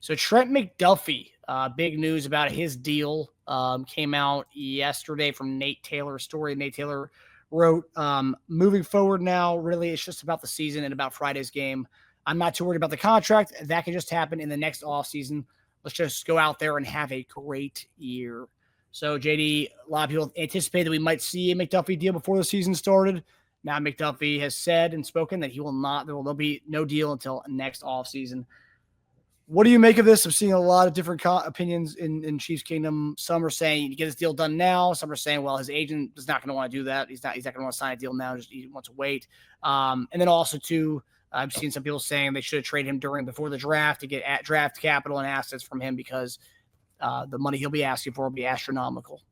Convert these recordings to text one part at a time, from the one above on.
So Trent McDuffie, big news about his deal came out yesterday from Nate Taylor's story. Nate Taylor wrote, moving forward now, really it's just about the season and about Friday's game. I'm not too worried about the contract. That can just happen in the next offseason. Let's just go out there and have a great year. So, JD, a lot of people anticipate that we might see a McDuffie deal before the season started. Now, McDuffie has said and spoken that he will not, there'll be no deal until next offseason. What do you make of this? I'm seeing a lot of different opinions in Chiefs Kingdom. Some are saying get his deal done now. Some are saying, well, his agent is not going to want to do that. He's not going to want to sign a deal now. He wants to wait. And then also too, I've seen some people saying they should have traded him before the draft to get at draft capital and assets from him because the money he'll be asking for will be astronomical.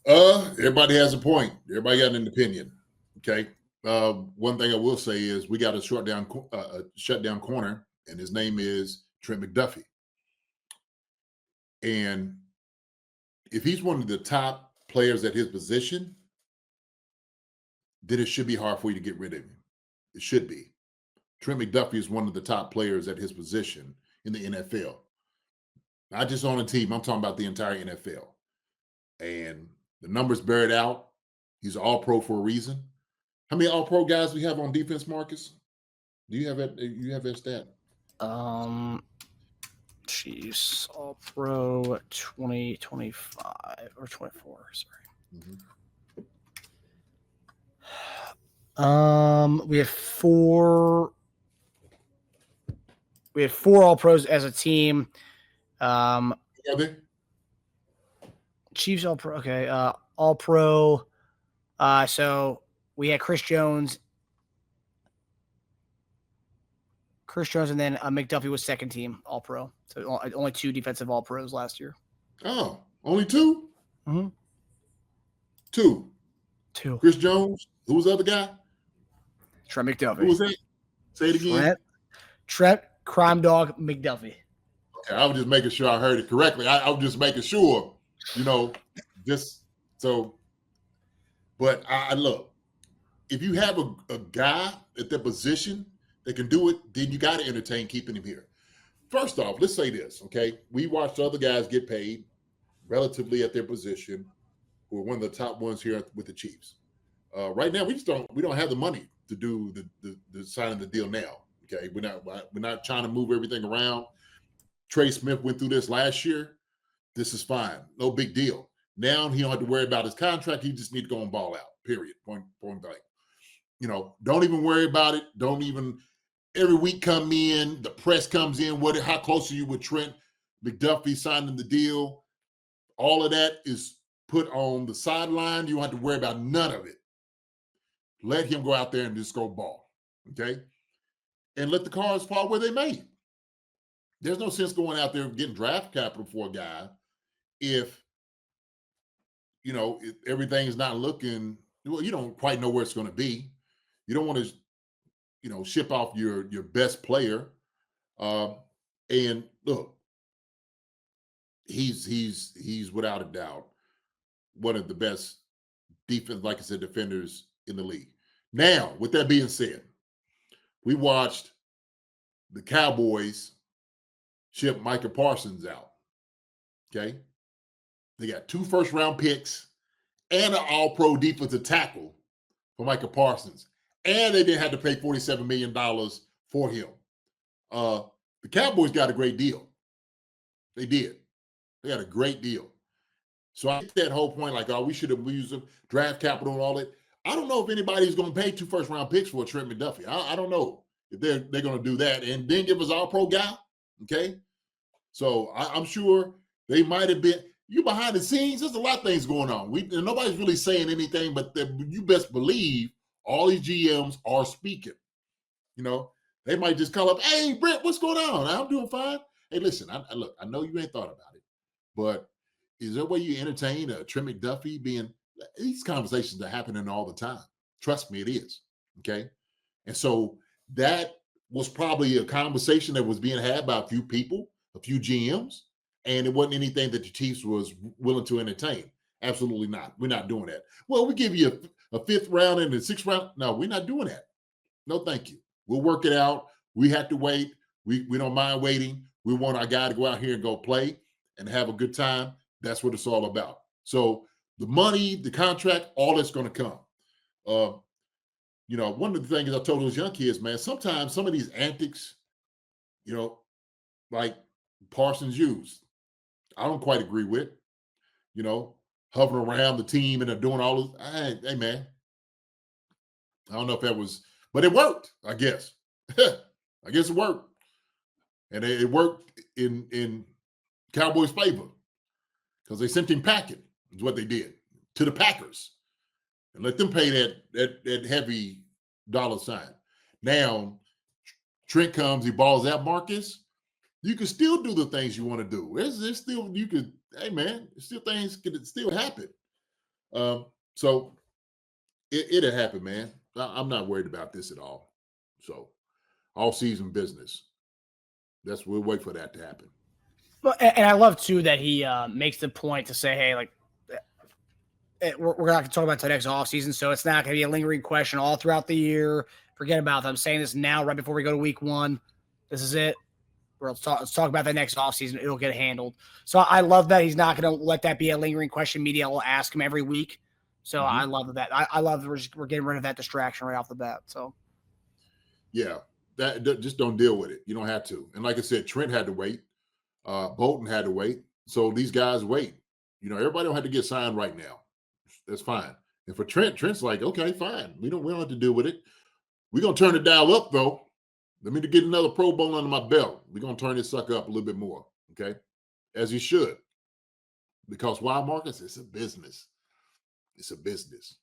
Everybody has a point. Everybody got an opinion. Okay. One thing I will say is we got a shutdown corner, and his name is Trent McDuffie. And if he's one of the top players at his position, then it should be hard for you to get rid of him. It should be. Trent McDuffie is one of the top players at his position in the NFL. Not just on a team. I'm talking about the entire NFL. And the numbers bear it out. He's an all-pro for a reason. How many all-pro guys do we have on defense, Marcus? Do you have that? You have that stat? Chiefs all-pro 2025 or 24. Sorry. Mm-hmm. We have four all-pros as a team. Chiefs all-pro. Okay. All-pro. So we had Chris Jones, and then McDuffie was second team all-pro. So only two defensive all-pros last year. Oh, only two? Mm-hmm. Two. Chris Jones. Who was the other guy? Trent McDuffie. Who was that? Say it again. Trent Crime Dog McDuffie. Okay, I was just making sure I heard it correctly. I was just making sure, just so. But I look, if you have a guy at that position that can do it, then you got to entertain keeping him here. First off, let's say this, okay? We watched other guys get paid relatively at their position, who are one of the top ones here with the Chiefs. Right now, we don't have the money to do the signing the deal now. Okay, we're not trying to move everything around. Trey Smith went through this last year. This is fine, no big deal. Now he don't have to worry about his contract. He just need to go and ball out. Period. Point blank. Don't even worry about it. Don't even. Every week come in, the press comes in. How close are you with Trent McDuffie signing the deal? All of that is put on the sideline. You don't have to worry about none of it. Let him go out there and just go ball, okay? And let the cards fall where they may. There's no sense going out there getting draft capital for a guy if everything is not looking. Well, you don't quite know where it's going to be. You don't want to. Ship off your best player. And look, he's without a doubt one of the best defenders in the league. Now, with that being said, we watched the Cowboys ship Micah Parsons out. Okay? They got 2 first-round picks and an all-pro defensive tackle for Micah Parsons. And they didn't have to pay $47 million for him. The Cowboys got a great deal. They did. They got a great deal. So I get that whole point, we should have used draft capital and all that. I don't know if anybody's going to pay 2 first-round picks for a Trent McDuffie. I don't know if they're going to do that and then give us all-pro guy. Okay? So I'm sure they might have been. You behind the scenes, there's a lot of things going on. Nobody's really saying anything, but you best believe all these GMs are speaking. They might just call up, hey, Brett, what's going on? I'm doing fine. Hey, listen, I know you ain't thought about it, but is there a way you entertain Trent McDuffie being – these conversations are happening all the time. Trust me, it is, okay? And so that was probably a conversation that was being had by a few people, a few GMs, and it wasn't anything that the Chiefs was willing to entertain. Absolutely not. We're not doing that. Well, we give you a 5th round and a 6th round. No, we're not doing that. No, thank you. We'll work it out. We have to wait. We don't mind waiting. We want our guy to go out here and go play and have a good time. That's what it's all about. So the money, the contract, all that's going to come. One of the things I told those young kids, man, sometimes some of these antics, like Parsons used, I don't quite agree with, hovering around the team and they're doing all this. Hey, man, I don't know if that was, but it worked, I guess. I guess it worked. And it worked in Cowboys' favor because they sent him packing, is what they did, to the Packers and let them pay that heavy dollar sign. Now, Trent comes, he balls out Marcus. You can still do the things you want to do. There's still, hey man, still things can still happen. So it'll happen, man. I'm not worried about this at all. So all season business. We'll wait for that to happen. Well, and I love too that he makes the point to say, hey, like we're not going to talk about the next offseason, so it's not going to be a lingering question all throughout the year. Forget about it. I'm saying this now, right before we go to week 1. This is it. Let's talk about the next offseason. It'll get handled. So I love that he's not going to let that be a lingering question. Media will ask him every week. So I love that. I love that we're getting rid of that distraction right off the bat. So yeah, that just don't deal with it. You don't have to. And like I said, Trent had to wait. Bolton had to wait. So these guys wait. Everybody don't have to get signed right now. That's fine. And for Trent's like, okay, fine. We don't have to deal with it. We're gonna turn the dial up though. Let me get another Pro Bowl under my belt. We're going to turn this sucker up a little bit more, okay? As you should. Because why, Marcus? It's a business. It's a business.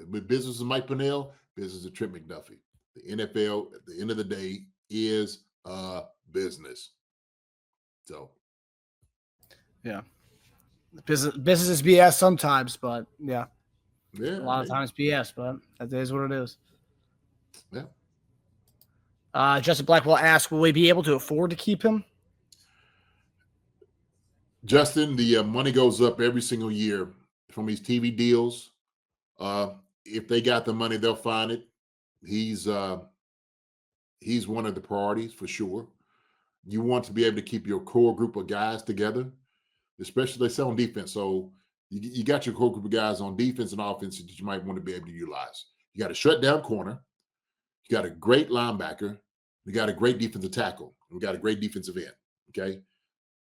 With business of Mike Pennell, business of Trent McDuffie. The NFL, at the end of the day, is a business. So. Yeah. Business is BS sometimes, but yeah. Yeah. A lot of times BS, but that is what it is. Yeah. Justin Blackwell asks, will we be able to afford to keep him? Justin, the money goes up every single year from these TV deals. If they got the money, they'll find it. He's one of the priorities for sure. You want to be able to keep your core group of guys together, especially they sell on defense. So you got your core group of guys on defense and offense that you might want to be able to utilize. You got a shutdown corner. You got a great linebacker. You got a great defensive tackle. We got a great defensive end. Okay.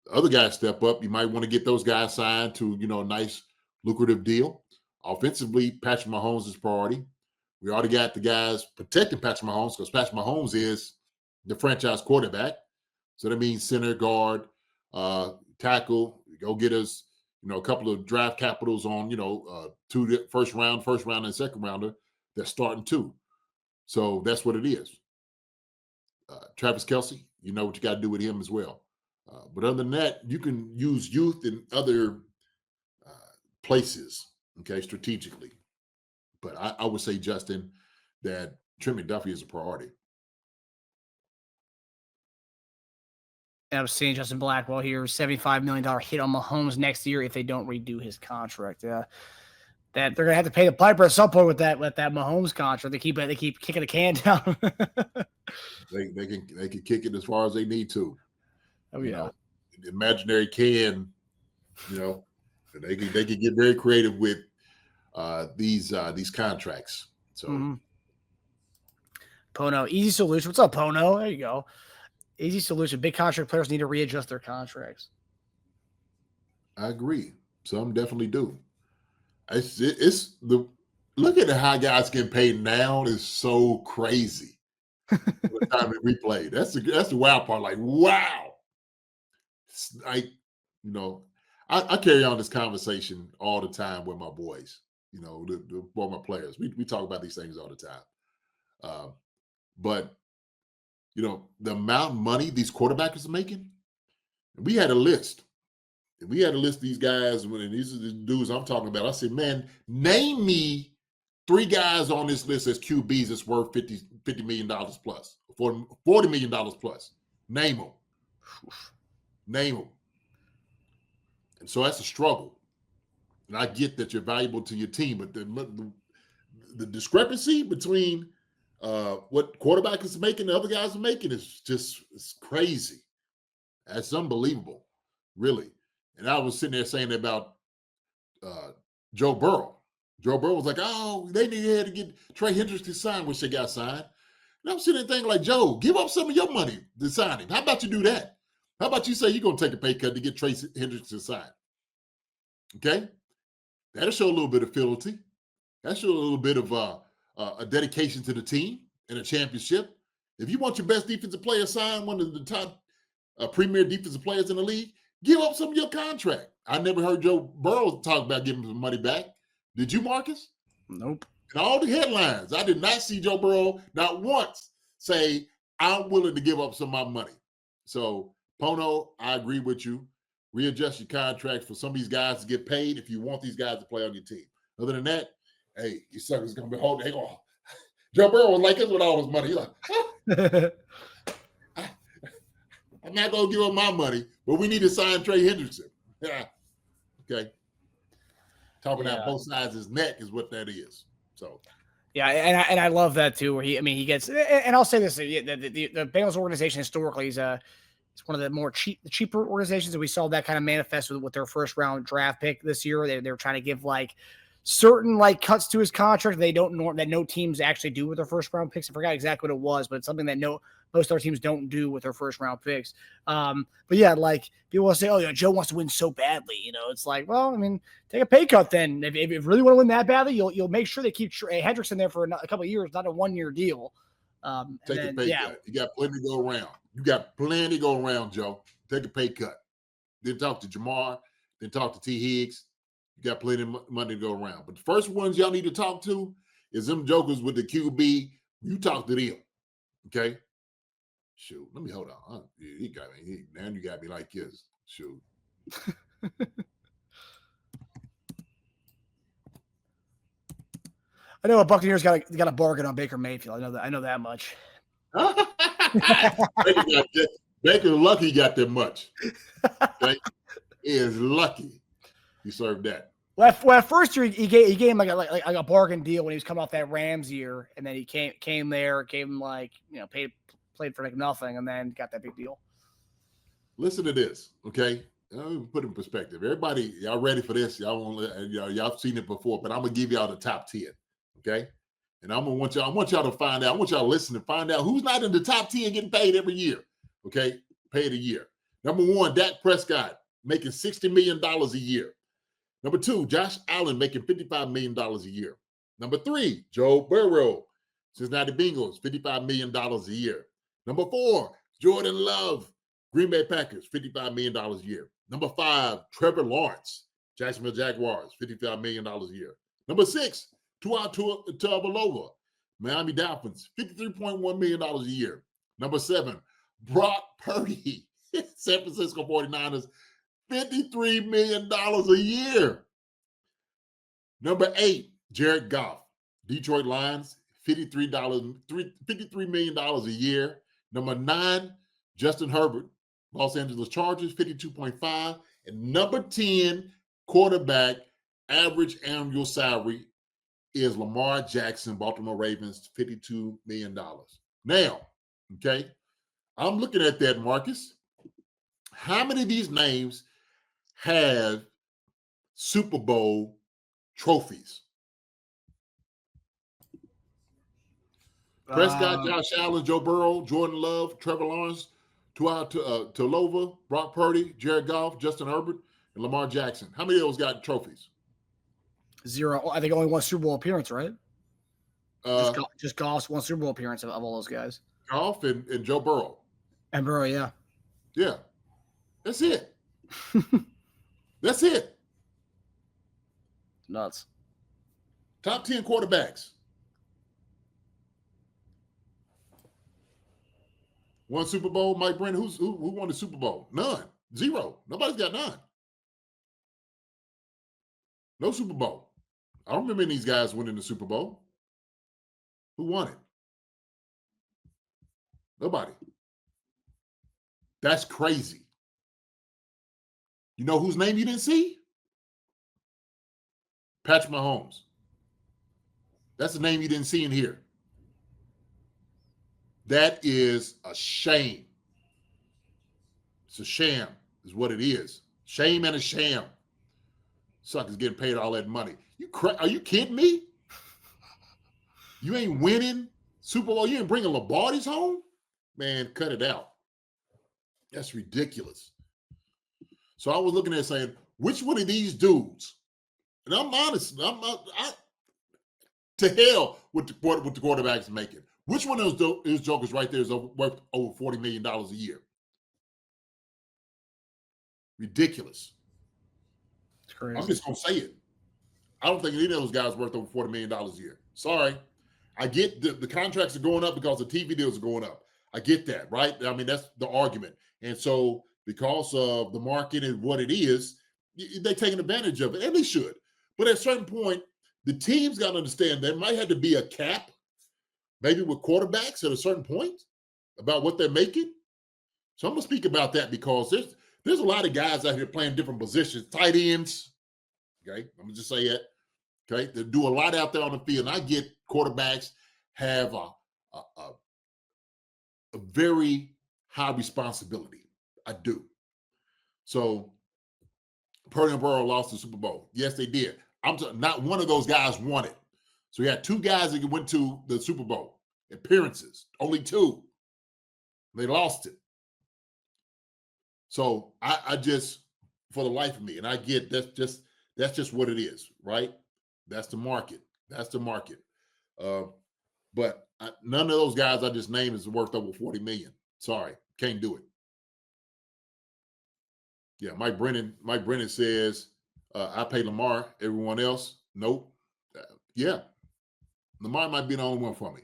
The other guys step up. You might want to get those guys signed to, a nice lucrative deal. Offensively, Patrick Mahomes is priority. We already got the guys protecting Patrick Mahomes because Patrick Mahomes is the franchise quarterback. So that means center, guard, tackle. Go get us, a couple of draft capitals on, 2 first round and second rounder. They're starting 2. So that's what it is. Travis Kelce, you know what you got to do with him as well. But other than that, you can use youth in other places, okay, strategically. But I would say, Justin, that Trent McDuffie is a priority. And I'm seeing Justin Blackwell here, $75 million hit on Mahomes next year if they don't redo his contract. That they're gonna have to pay the piper at some point with that Mahomes contract. They keep kicking the can down. they can kick it as far as they need to. Oh yeah, the imaginary can, they can get very creative with these contracts. So Pono, easy solution. What's up, Pono? There you go. Easy solution. Big contract players need to readjust their contracts. I agree. Some definitely do. It's the look at how guys get paid now is so crazy. The time that we play. That's the wild part. Like, wow. It's like, I carry on this conversation all the time with my boys, the former players. We talk about these things all the time. But the amount of money these quarterbacks are making, we had a list. We had to list these guys, and these are the dudes I'm talking about. I said, man, name me 3 guys on this list as QBs that's worth $50 million plus, $40 million plus. Name them. Name them. And so that's a struggle. And I get that you're valuable to your team, but the discrepancy between What quarterback is making, the other guys are making is just it's crazy. That's unbelievable, really. And I was sitting there saying about Joe Burrow. Joe Burrow was like, oh, they needed to get Trey Hendrickson signed, which they got signed. And I'm sitting there thinking, like, Joe, give up some of your money to sign him. How about you do that? How about you say you're going to take a pay cut to get Trey Hendrickson signed? Okay? That'll show a little bit of fidelity. That'll show a little bit of a dedication to the team and a championship. If you want your best defensive player signed, one of the top premier defensive players in the league, give up some of your contract. I never heard Joe Burrow talk about giving some money back. Did you, Marcus? Nope. In all the headlines, I did not see Joe Burrow not once say, I'm willing to give up some of my money. So, Pono, I agree with you. Readjust your contracts for some of these guys to get paid if you want these guys to play on your team. Other than that, hey, you suckers going to be holding. Joe Burrow was like this with all his money. He's like, I'm not going to give up my money, but we need to sign Trey Hendrickson. Yeah. Okay. Talking out both sides of his neck is what that is. So, yeah, and I love that too. Where he gets, and I'll say this: the Bengals organization historically is it's one of the more cheaper organizations, and we saw that kind of manifest with their first round draft pick this year. They're trying to give like certain like cuts to his contract that no teams actually do with their first round picks. I forgot exactly what it was, but it's something that most other teams don't do with their first round picks. But yeah, like people will say, oh, Joe wants to win so badly. It's like, well, I mean, take a pay cut then. If you really want to win that badly, you'll make sure they keep Hendrickson there for a couple of years, not a 1-year deal. Take a pay cut. You got plenty to go around. You got plenty to go around, Joe. Take a pay cut. Then talk to Jamar. Then talk to T. Higgs. You got plenty of money to go around. But the first ones y'all need to talk to is them jokers with the QB. You talk to them. Okay? Shoot. Let me hold on. He got me. Now you got me like this. Shoot. I know a Buccaneers got a bargain on Baker Mayfield. I know that much. Baker lucky got that much. Okay? He is lucky. He served that. Well, first year he gave him like a bargain deal when he was coming off that Rams year, and then he came there, gave him played for like nothing, and then got that big deal. Listen to this, okay? Put it in perspective. Everybody, y'all ready for this? Y'all seen it before, but I'm gonna give y'all the top 10, okay? And I want y'all to find out. I want y'all to listen and find out who's not in the top 10 getting paid every year, okay? Paid a year. Number 1, Dak Prescott making $60 million a year. Number 2, Josh Allen making $55 million a year. Number 3, Joe Burrow, Cincinnati Bengals, $55 million a year. Number 4, Jordan Love, Green Bay Packers, $55 million a year. Number 5, Trevor Lawrence, Jacksonville Jaguars, $55 million a year. Number 6, Tua Tagovailoa, Miami Dolphins, $53.1 million a year. Number 7, Brock Purdy, San Francisco 49ers, $53 million a year. Number 8, Jared Goff, Detroit Lions, $53 million a year. Number 9, Justin Herbert, Los Angeles Chargers, 52.5. And number 10, quarterback, average annual salary is Lamar Jackson, Baltimore Ravens, $52 million. Now, okay, I'm looking at that, Marcus. How many of these names have Super Bowl trophies? Prescott, Josh Allen, Joe Burrow, Jordan Love, Trevor Lawrence, Tua Tagovailoa, Brock Purdy, Jared Goff, Justin Herbert, and Lamar Jackson. How many of those got trophies? 0. I think only one Super Bowl appearance, right? Just Goff's one Super Bowl appearance of all those guys. Goff and Joe Burrow. And Burrow, yeah. Yeah. That's it. That's it. Nuts. Top 10 quarterbacks. One Super Bowl, Mike Brennan. Who won the Super Bowl? None. 0. Nobody's got none. No Super Bowl. I don't remember any of these guys winning the Super Bowl. Who won it? Nobody. That's crazy. You know whose name you didn't see? Patrick Mahomes. That's the name you didn't see in here. That is a shame. It's a sham, is what it is. Shame and a sham. Suckers getting paid all that money. Are you kidding me? You ain't winning Super Bowl. You ain't bringing Lombardi's home? Man, cut it out. That's ridiculous. So I was looking at it saying, which one of these dudes, and I'm honest, to hell with the quarterback's making. Which one of those jokers right there is worth over $40 million a year? Ridiculous. It's crazy. I'm just going to say it. I don't think any of those guys are worth over $40 million a year. Sorry. I get the contracts are going up because the TV deals are going up. I get that, right? I mean, that's the argument. And so because of the market and what it is, they're taking advantage of it, and they should. But at a certain point, the team's got to understand there might have to be a cap, maybe with quarterbacks at a certain point about what they're making. So I'm going to speak about that because there's a lot of guys out here playing different positions, tight ends. Okay, I'm going to just say it. Okay, they do a lot out there on the field. And I get quarterbacks have a very high responsibility. I do. So Purdy and Burrow lost the Super Bowl. Yes, they did. Not one of those guys won it. So we had two guys that went to the Super Bowl appearances, only two. They lost it. So I just, for the life of me, and I get that's just what it is, right? That's the market. That's the market. But none of those guys I just named is worth over $40 million. Sorry, can't do it. Yeah, Mike Brennan says, I pay Lamar. Everyone else, nope. Yeah, Lamar might be the only one for me.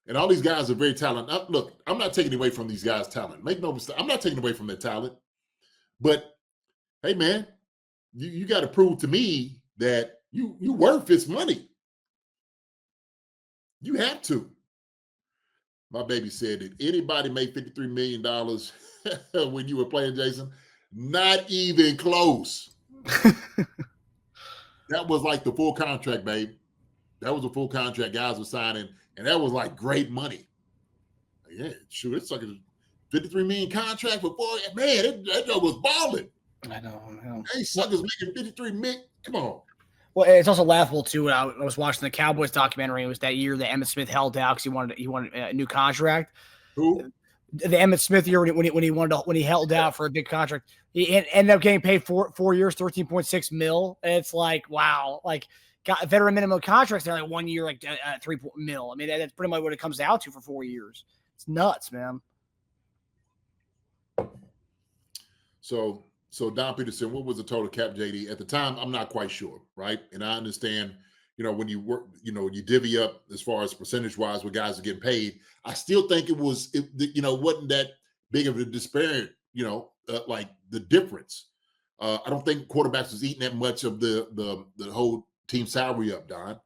And all these guys are very talented. Look, I'm not taking away from these guys' talent. Make no mistake. I'm not taking away from their talent. But, hey, man, you got to prove to me that you worth this money. You have to. My baby said, did anybody make $53 million when you were playing, Jason? Not even close. That was like the full contract, babe. That was a full contract guys were signing, and that was like great money. Yeah, sure. It's like a $53 million contract for 4. Man, that joke was balling. I know. Hey, suckers making $53 million. Come on. Well, it's also laughable too. When I was watching the Cowboys documentary, it was that year that Emmitt Smith held out because he wanted a new contract. Who? The Emmitt Smith year when he held out for a big contract, he ended up getting paid 4 years, $13.6 million. And it's like, wow, like got veteran minimum contracts. They're like 1 year, like $3 million. I mean, that's pretty much what it comes down to for 4 years. It's nuts, man. So Don Peterson, what was the total cap, JD? At the time, I'm not quite sure, right? And I understand, when you work, you divvy up as far as percentage-wise what guys are getting paid. I still think it wasn't that big of a disparity, like the difference. I don't think quarterbacks was eating that much of the whole team salary up, Don.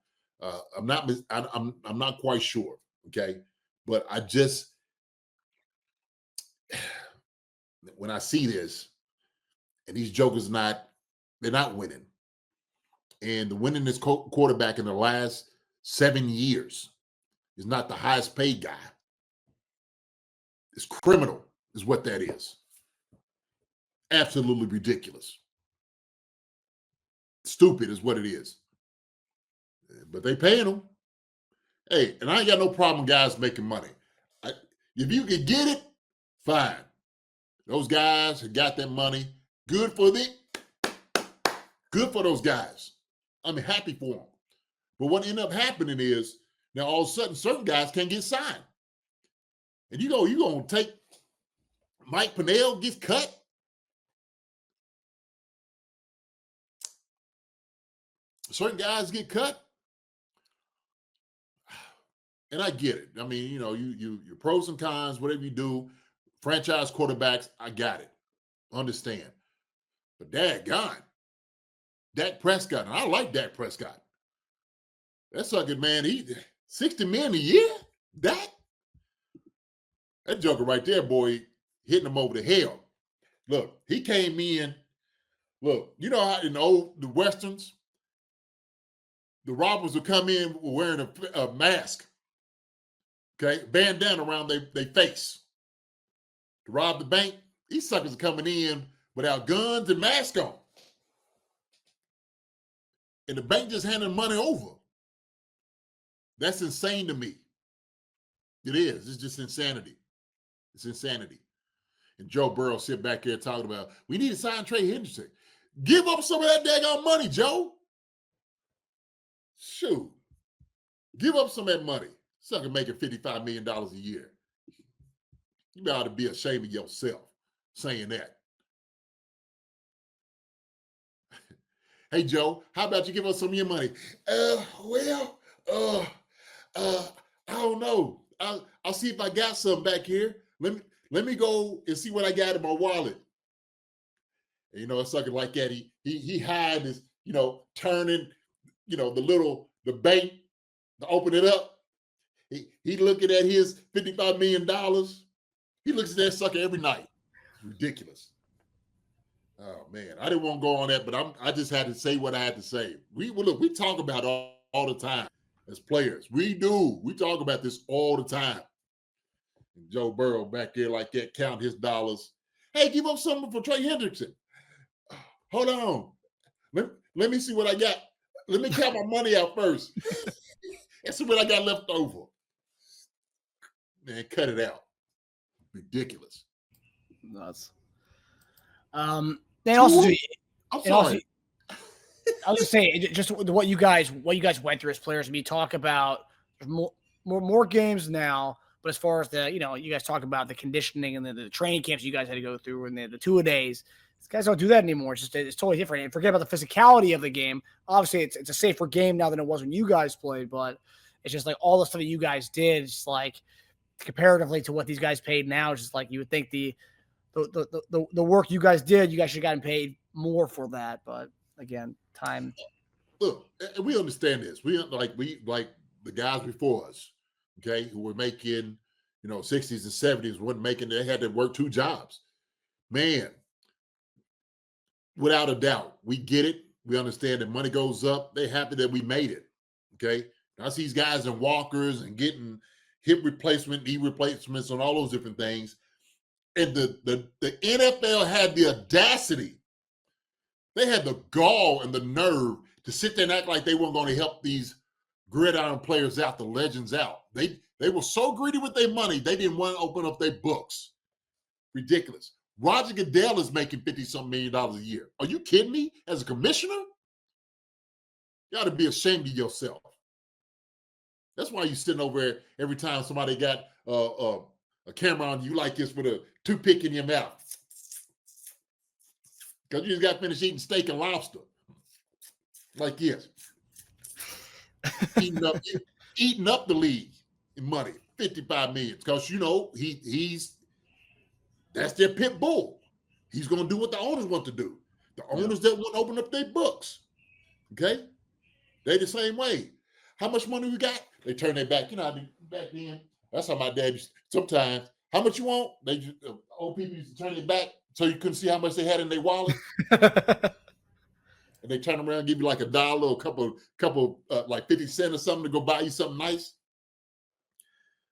I'm not quite sure, okay? But I just, when I see this, and these jokers they're not winning. And the winningest quarterback in the last 7 years is not the highest paid guy. It's criminal, is what that is. Absolutely ridiculous. Stupid is what it is. But they paying them. Hey, and I ain't got no problem guys making money. If you can get it, fine. Those guys who got that money, good for them. Good for those guys. I'm happy for them. But what ended up happening is now all of a sudden certain guys can't get signed. And you gonna take Mike Pennell gets cut? Certain guys get cut. And I get it. I mean, your pros and cons, whatever you do, franchise quarterbacks, I got it. Understand. But daggone, Dak Prescott, and I like Dak Prescott. That sucker, man, he $60 million a year? That joker right there, boy, hitting him over the head. Look, he came in. Look, you know how in the Westerns, the robbers would come in wearing a mask. Okay, bandana around their face to rob the bank. These suckers are coming in without guns and masks on. And the bank just handing money over. That's insane to me. It is. It's just insanity. It's insanity. And Joe Burrow sit back here talking about, we need to sign Trey Hendrickson. Give up some of that daggone money, Joe. Shoot. Give up some of that money. Sucker making $55 million a year. You ought to be ashamed of yourself saying that. Hey, Joe, how about you give us some of your money? I don't know. I'll see if I got some back here. Let me go and see what I got in my wallet. And, you know, a sucker like that, he had his, you know, turning, you know, the bank to open it up. He looking at his $55 million. He looks at that sucker every night. It's ridiculous. Oh man, I didn't want to go on that, but I just had to say what I had to say. We talk about all the time as players. We do. We talk about this all the time. And Joe Burrow back there like that, count his dollars. Hey, give up something for Trey Hendrickson. Hold on. Let me see what I got. Let me count my money out first. And see what I got left over. Man, cut it out. Ridiculous. Nuts. They also do. I'm sorry. I was just saying, just what you guys went through as players. We talk about more games now, but as far as you guys talk about the conditioning and the training camps you guys had to go through and the 2-a-days. These guys don't do that anymore. It's totally different. And forget about the physicality of the game. Obviously, it's a safer game now than it was when you guys played, but it's just like all the stuff that you guys did, just like comparatively to what these guys paid now, it's just like you would think the work you guys did, you guys should have gotten paid more for that. But again, time. Look, we understand this. We like the guys before us, okay, who were making, 60s and 70s, weren't making, they had to work 2 jobs. Man, without a doubt, we get it. We understand that money goes up. They're happy that we made it. Okay. I see these guys in walkers and getting hip replacement, knee replacements, and all those different things. And the NFL had the audacity, they had the gall and the nerve to sit there and act like they weren't going to help these gridiron players out, the legends out. They were so greedy with their money, they didn't want to open up their books. Ridiculous. Roger Goodell is making $50-something million a year. Are you kidding me? As a commissioner? You ought to be ashamed of yourself. That's why you're sitting over there every time somebody got a camera on you like this with a toothpick in your mouth. Because you just got finished eating steak and lobster. Like this. eating up the league in money. $55 million. Because, that's their pit bull. He's going to do what the owners want to do. The owners that won't open up their books. Okay? They the same way. How much money we got? They turn their back. Back then, that's how my dad used to, sometimes. How much you want? They just, old people used to turn their back so you couldn't see how much they had in their wallet. And they turn around and give you like $1 or a couple like 50 cents or something to go buy you something nice.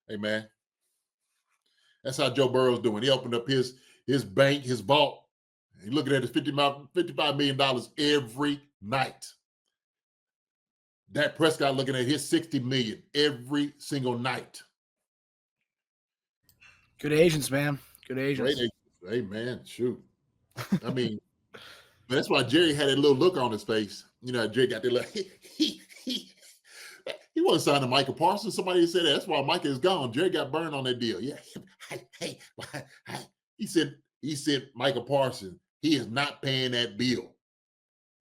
Hey, man. That's how Joe Burrow's doing. He opened up his bank, his vault. He's looking at his $55 million every night. Dak Prescott looking at his $60 million every single night. Good agents, man. Good agents. Great agents. Hey, man, shoot. I mean, that's why Jerry had that little look on his face. Jerry got that look. He wasn't signing Michael Parsons. Somebody said that. That's why Micah is gone. Jerry got burned on that deal. Yeah. Hey. He said Michael Parsons, he is not paying that bill.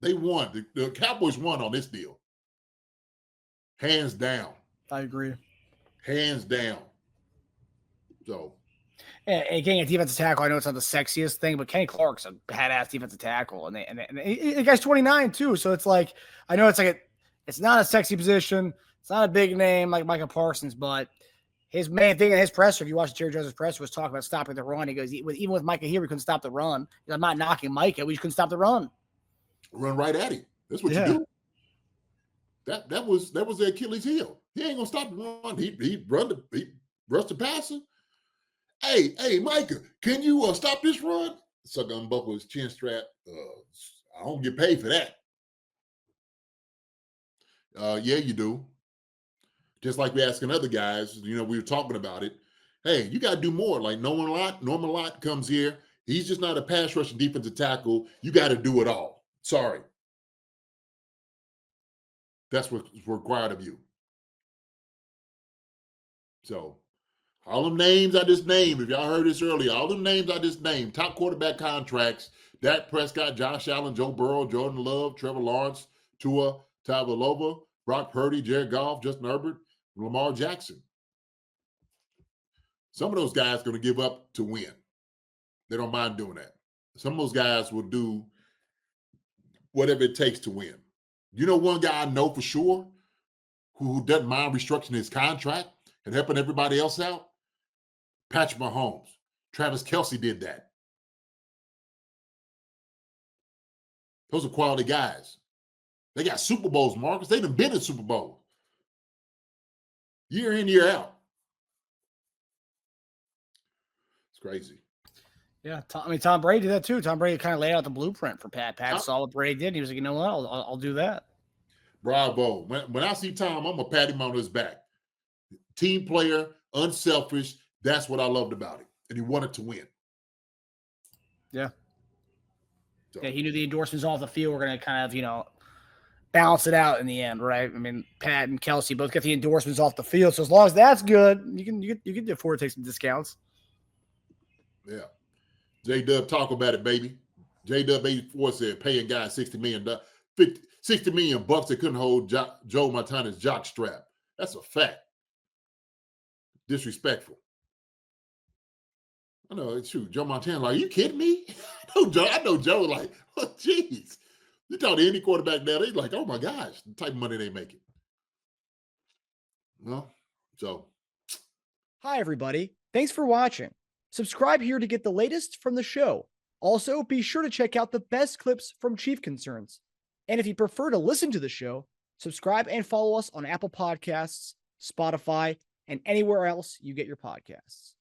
They won. The Cowboys won on this deal. Hands down. I agree. Hands down. So. And getting a defensive tackle, I know it's not the sexiest thing, but Kenny Clark's a badass defensive tackle, and the guy's 29 too. So it's like, I know it's not a sexy position, it's not a big name like Michael Parsons, but his main thing in his presser, if you watch Jerry Jones' presser, was talking about stopping the run. He goes, even with Micah here, we couldn't stop the run. I'm not knocking Micah, we just couldn't stop the run. Run right at him. That's what you do. That was the Achilles heel. He ain't gonna stop the run. He run Rush the passer. Hey, Micah, can you stop this run? Sucker unbuckle his chin strap. I don't get paid for that. Yeah, you do. Just like we're asking other guys, we were talking about it. Hey, you got to do more. Like Norman Lott comes here. He's just not a pass rushing defensive tackle. You got to do it all. Sorry. That's what's required of you. So, all them names I just named, if y'all heard this earlier, all them names I just named, top quarterback contracts, Dak Prescott, Josh Allen, Joe Burrow, Jordan Love, Trevor Lawrence, Tua Tagovailoa, Brock Purdy, Jared Goff, Justin Herbert, Lamar Jackson. Some of those guys are going to give up to win. They don't mind doing that. Some of those guys will do whatever it takes to win. You know one guy I know for sure who doesn't mind restructuring his contract and helping everybody else out? Patrick Mahomes. Travis Kelce did that. Those are quality guys. They got Super Bowls, Marcus. They done been in Super Bowls. Year in, year out. It's crazy. Yeah, Tom Brady did that too. Tom Brady kind of laid out the blueprint for Pat. Pat saw what Brady did. And he was like, you know what? I'll do that. Bravo. When I see Tom, I'm going to pat him on his back. Team player, unselfish. That's what I loved about him. And he wanted to win. Yeah. So. Yeah, he knew the endorsements off the field were going to kind of, balance it out in the end, right? I mean, Pat and Kelce both get the endorsements off the field. So as long as that's good, you can afford to take some discounts. Yeah. J-Dub, talk about it, baby. J-Dub 84 said paying guys $60 million bucks that couldn't hold Joe Montana's jock strap. That's a fact. Disrespectful. I know, it's true. Joe Montana, like, are you kidding me? I know Joe, like, oh, jeez. You talk to any quarterback now, they're like, oh my gosh, the type of money they making. Well, so. Hi, everybody. Thanks for watching. Subscribe here to get the latest from the show. Also, be sure to check out the best clips from Chief Concerns. And if you prefer to listen to the show, subscribe and follow us on Apple Podcasts, Spotify, and anywhere else you get your podcasts.